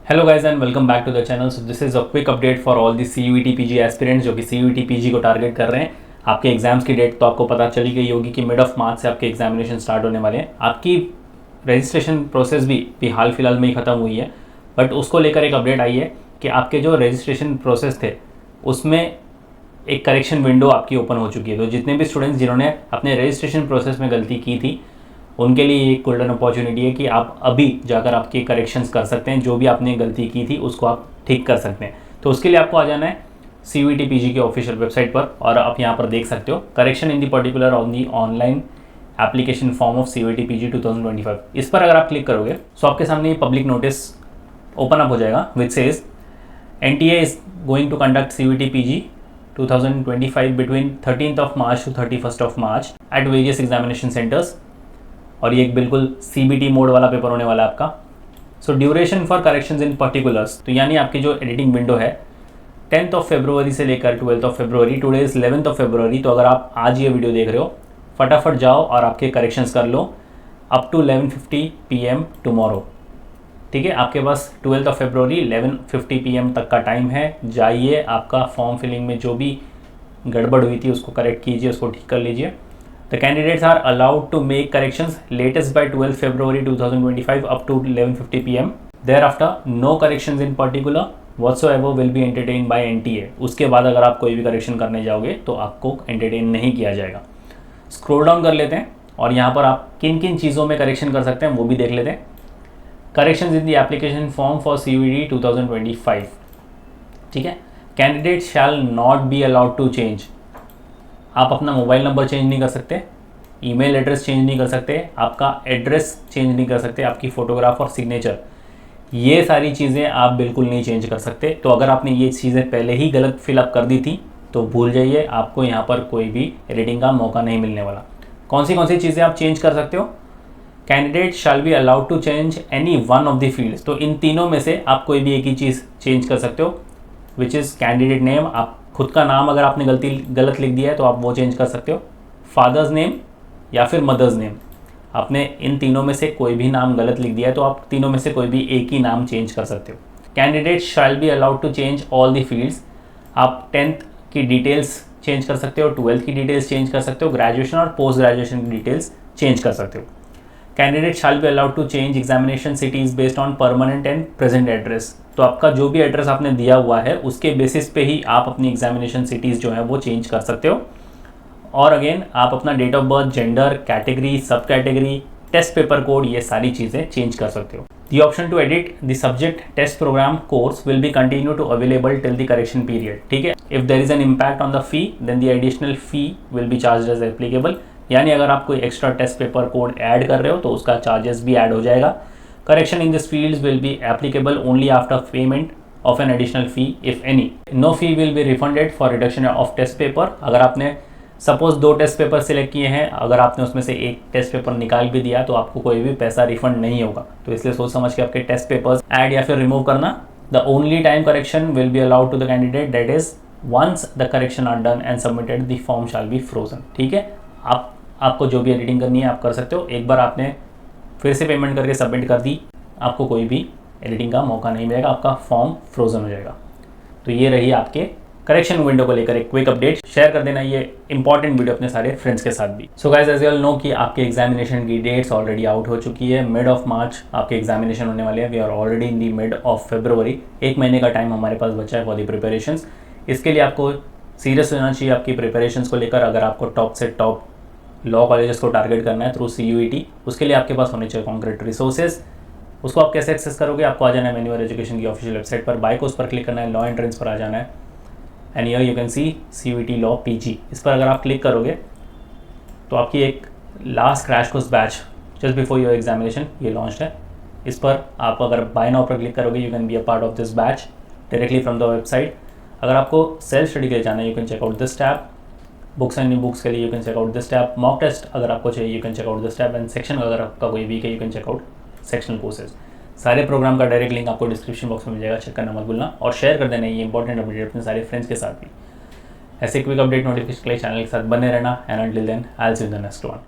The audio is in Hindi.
Hello guys and welcome back to the channel. So this is a quick update for all the CUET PG aspirants जो कि CUET PG को टारगेट कर रहे हैं। आपके एग्जाम्स की डेट तो आपको पता चली गई होगी कि मिड ऑफ मार्च से आपके एग्जामिनेशन स्टार्ट होने वाले हैं। आपकी रजिस्ट्रेशन प्रोसेस भी हाल फिलहाल में ही ख़त्म हुई है, बट उसको लेकर एक अपडेट आई है कि आपके जो रजिस्ट्रेशन प्रोसेस थे उसमें एक करेक्शन विंडो आपकी ओपन हो चुकी है। तो जितने भी स्टूडेंट्स जिन्होंने अपने रजिस्ट्रेशन प्रोसेस में गलती की थी उनके लिए एक गोल्डन अपॉर्चुनिटी है कि आप अभी जाकर आपके करेक्शंस कर सकते हैं। जो भी आपने गलती की थी उसको आप ठीक कर सकते हैं। तो उसके लिए आपको आ जाना है CUET PG की ऑफिशियल वेबसाइट पर और आप यहाँ पर देख सकते हो correction in the particular on the online application form of CUET PG 2025। इस पर अगर आप क्लिक करोगे तो आपके सामने ये पब्लिक नोटिस ओपन अप हो जाएगा which says NTA is going to conduct CUET PG 2025 बिटवीन 13th of March to 31st of March at various examination centres. और ये एक बिल्कुल CBT मोड वाला पेपर होने वाला है आपका। So duration for corrections in particulars, तो यानी आपकी जो एडिटिंग विंडो है 10th of February से लेकर 12th of February, today is 11th of February। तो अगर आप आज ये वीडियो देख रहे हो फटाफट जाओ और आपके करेक्शंस कर लो अप टू 11:50 PM टुमारो। ठीक है, आपके पास 12th of February 11:50 PM तक का टाइम है। जाइए, आपका फॉर्म फिलिंग में जो भी गड़बड़ हुई थी उसको करेक्ट कीजिए, उसको ठीक कर लीजिए। The candidates are allowed to make corrections latest by 12th February 2025 up to 11:50 PM. Thereafter, no corrections in particular whatsoever will be entertained by NTA. उसके बाद अगर आप कोई भी करेक्शन करने जाओगे तो आपको एंटरटेन नहीं किया जाएगा। स्क्रॉल डाउन कर लेते हैं और यहाँ पर आप किन किन चीज़ों में करेक्शन कर सकते हैं वो भी देख लेते हैं। Corrections in the application form for CUET 2025। ठीक है, candidate shall not be allowed to change. आप अपना मोबाइल नंबर चेंज नहीं कर सकते, ईमेल एड्रेस चेंज नहीं कर सकते, आपका एड्रेस चेंज नहीं कर सकते, आपकी फ़ोटोग्राफ और सिग्नेचर, ये सारी चीज़ें आप बिल्कुल नहीं चेंज कर सकते। तो अगर आपने ये चीज़ें पहले ही गलत फिलअप कर दी थी तो भूल जाइए, आपको यहाँ पर कोई भी एडिटिंग का मौका नहीं मिलने वाला। कौन सी चीज़ें आप चेंज कर सकते हो? Candidate shall be allowed to change any one of the fields. तो इन तीनों में से आप कोई भी एक ही चीज़ चेंज कर सकते हो, विच इज़ कैंडिडेट नेम। आप खुद का नाम अगर आपने गलत लिख दिया है तो आप वो चेंज कर सकते हो, फादर्स नेम या फिर मदर्स नेम। आपने इन तीनों में से कोई भी नाम गलत लिख दिया है तो आप तीनों में से कोई भी एक ही नाम चेंज कर सकते हो। Candidate shall be allowed to change all the fields. आप 10th की डिटेल्स चेंज कर सकते हो, 12th की डिटेल्स चेंज कर सकते हो, ग्रेजुएशन और पोस्ट ग्रेजुएशन की डिटेल्स चेंज कर सकते हो। Candidate shall be allowed to change examination cities based on permanent and present address. तो आपका जो भी एड्रेस आपने दिया हुआ है उसके बेसिस पे ही आप अपनी एग्जामिनेशन सिटीज़ जो है वो चेंज कर सकते हो। और अगेन आप अपना date of birth, gender, category, sub category, test paper code, ये सारी चीज़ें चेंज कर सकते हो। The option to edit the subject test programme course will be continue to available till the correction period. ठीक है, if there is an impact on the fee then the additional fee will be charge as applicable. यानी अगर आप कोई extra test paper code add कर रहे हो तो उसका चार्जेस भी ऐड हो जाएगा। Correction in these fields will be applicable only after payment of an additional fee if any. No fee will be refunded for reduction of test paper. अगर आपने सपोज 2 टेस्ट पेपर सिलेक्ट किए हैं, अगर आपने उसमें से एक टेस्ट पेपर निकाल भी दिया तो आपको कोई भी पैसा रिफंड नहीं होगा। तो इसलिए सोच समझ के आपके टेस्ट पेपर्स ऐड या फिर रिमूव करना। The only time correction will be allowed to the candidate, that is once the correction are done and submitted the form shall be frozen. ठीक है, आपको जो भी एडिटिंग करनी है आप कर सकते हो। एक बार आपने फिर से पेमेंट करके सबमिट कर दी, आपको कोई भी एडिटिंग का मौका नहीं मिलेगा, आपका फॉर्म फ्रोजन हो जाएगा। तो ये रही आपके करेक्शन विंडो को लेकर एक क्विक अपडेट। शेयर कर देना ये इंपॉर्टेंट वीडियो अपने सारे फ्रेंड्स के साथ भी। So guys, as you all know कि आपके एग्जामिनेशन की डेट्स ऑलरेडी आउट हो चुकी है। मिड ऑफ मार्च आपके एग्जामिनेशन होने वाले हैं। We are already in the mid of February. 1 महीने का टाइम हमारे पास बचा है फॉर दी प्रिपरेशंस। इसके लिए आपको सीरियस होना चाहिए आपकी प्रिपरेशंस को लेकर। अगर आपको टॉप से टॉप लॉ कॉलेजेस को टारगेट करना है थ्रू CUET, उसके लिए आपके पास होने चाहिए कॉन्क्रीट रिसोर्सेज। उसको आप कैसे एक्सेस करोगे? आपको आ जाना है मेन्यूअर एजुकेशन की ऑफिशियल वेबसाइट पर, बाय कोर्स पर क्लिक करना है, लॉ एंट्रेंस पर आ जाना है and here you can see CUET law PG। इस पर अगर आप क्लिक करोगे तो आपकी एक last crash course batch just before your examination ये लॉन्च है। इस पर आप अगर बाय नाउ पर क्लिक करोगे you can be a part of this batch directly from the website. अगर आपको सेल्फ स्टडी के लिए जाना है you can check out this tab. Books and new books के लिए you can check out this tab. Mock test अगर आपको चाहिए you can check out this tab and section अगर आपका कोई वीक है you can check out sectional courses. सारे प्रोग्राम का डायरेक्ट लिंक आपको डिस्क्रिप्शन बॉक्स में मिल जाएगा, चेक करना मत भूलना और शेयर कर देना ये इंपॉर्टेंट अपडेट अपने सारे फ्रेंड्स के साथ भी। ऐसे क्विक अपडेट नोटिफिकेशन के लिए चैनल के साथ बने रहना and until then I will see you in the next one.